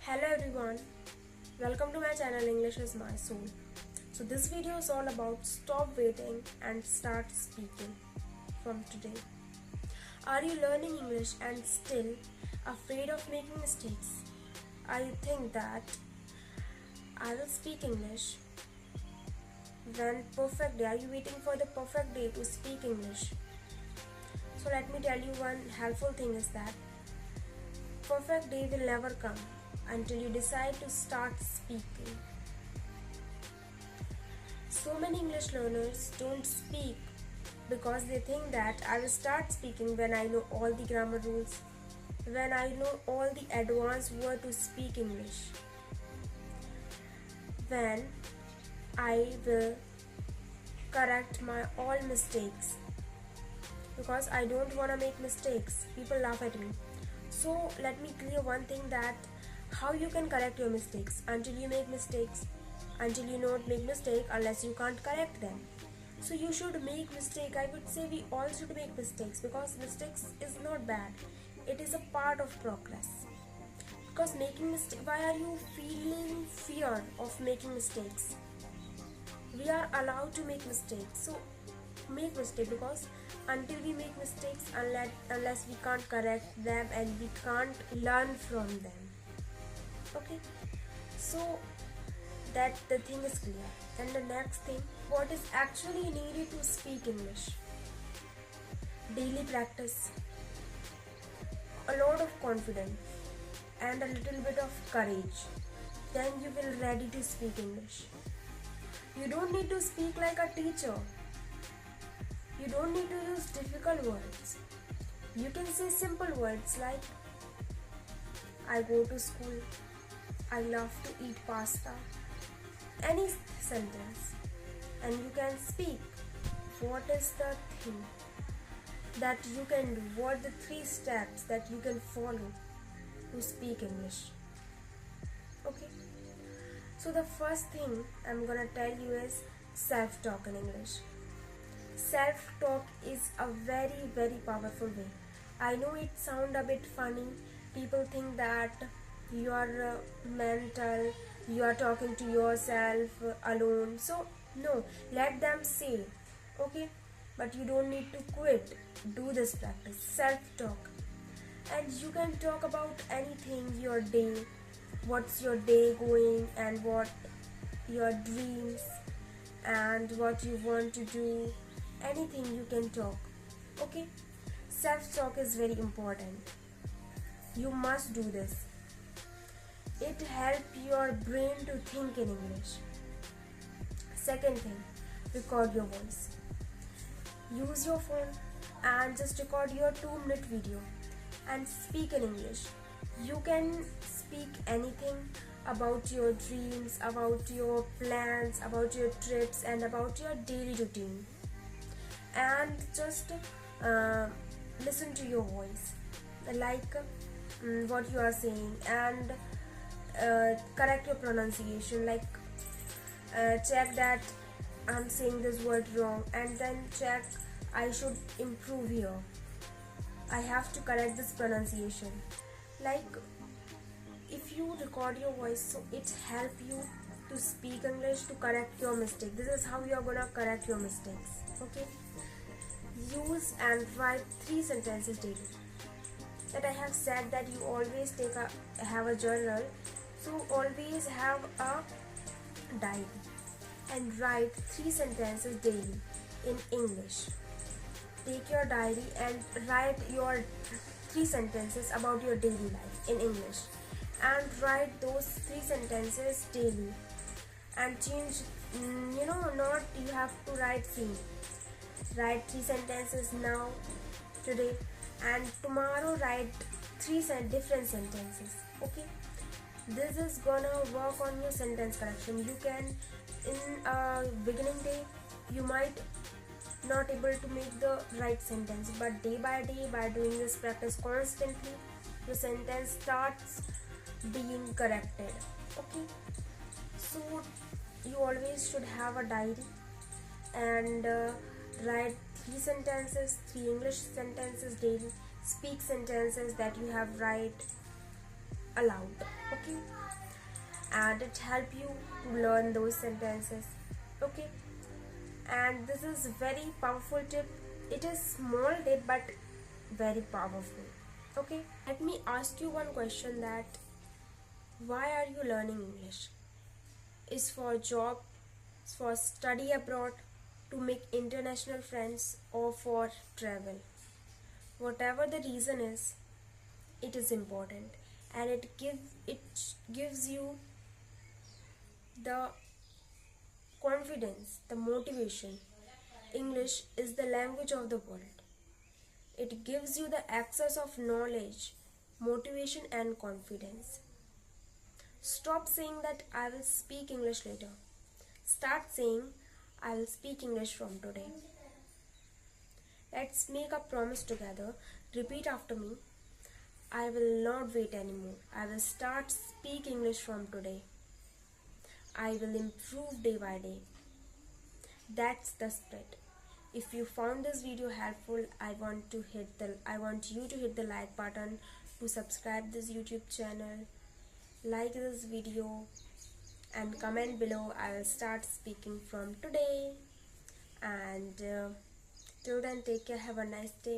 Hello everyone, welcome to my channel English is my soul. So this video is all about stop waiting and start speaking from today. Are you learning English and still afraid of making mistakes? Are you think that I will speak English when perfect day? Are you waiting for the perfect day to speak English? So let me tell you one helpful thing is that perfect day will never come until you decide to start speaking. So many English learners don't speak because they think that I will start speaking when I know all the grammar rules, when I know all the advanced words to speak English, when I will correct my all mistakes, because I don't want to make mistakes. People laugh at me. So let me clear one thing, that how you can correct your mistakes until you make mistakes, until you not make mistake unless you can't correct them. So you should make mistake. I would say we all should make mistakes, because mistakes is not bad. It is a part of progress. Because making mistake, why are you feeling fear of making mistakes? We are allowed to make mistakes. So make mistake, because until we make mistakes, unless we can't correct them and we can't learn from them. Okay, so that the thing is clear. And the next thing, what is actually needed to speak English? Daily practice, a lot of confidence, and a little bit of courage. Then you will ready to speak English. You don't need to speak like a teacher. You don't need to use difficult words. You can say simple words like I go to school, I love to eat pasta, any sentence, and you can speak. What is the thing that you can do? What are the 3 steps that you can follow to speak English? Okay, so the first thing I'm gonna tell you is self-talk in English. Self-talk is a very, very powerful way. I know it sounds a bit funny. People think that you are mental, you are talking to yourself alone. So no, let them say, okay, but you don't need to quit. Do this practice, self-talk. And you can talk about anything, your day, what's your day going, and what your dreams and what you want to do. Anything you can talk. Okay, self-talk is very important. You must do this. It helps your brain to think in English. Second thing, record your voice. Use your phone and just record your 2-minute video and speak in English. You can speak anything about your dreams, about your plans, about your trips, and about your daily routine. And just listen to your voice, like what you are saying, and correct your pronunciation, like check that I'm saying this word wrong, and then check I should improve here, I have to correct this pronunciation. Like if you record your voice, so it help you to speak English, to correct your mistake. This is how you are gonna correct your mistakes. Okay, use and write 3 sentences daily. That I have said that you always have a journal, so always have a diary and write 3 sentences daily in English. Take your diary and write your 3 sentences about your daily life in English, and write those 3 sentences daily, and change, not you have to write same. Write 3 sentences now, today, and tomorrow write 3 different sentences. Okay, this is gonna work on your sentence correction. You can, in a beginning day, you might not able to make the right sentence, but day by day, by doing this practice constantly, the sentence starts being corrected. Okay, so you always should have a diary and write 3 sentences, 3 English sentences daily. Speak sentences that you have write aloud. Okay, and it help you to learn those sentences. Okay, and this is very powerful tip. It is small tip but very powerful. Okay, let me ask you one question, that why are you learning English? Is for job, for study abroad, to make international friends, or for travel? Whatever the reason is, it is important, and it gives you the confidence, the motivation. English is the language of the world. It gives you the access of knowledge, motivation, and confidence. Stop saying that I will speak English later. Start saying I will speak English from today. Let's make a promise together. Repeat after me. I will not wait anymore. I will start speak English from today. I will improve day by day. That's the spirit. If you found this video helpful, I want you to hit the like button, to subscribe this YouTube channel, like this video, and comment below. I will start speaking from today. And till then, take care. Have a nice day.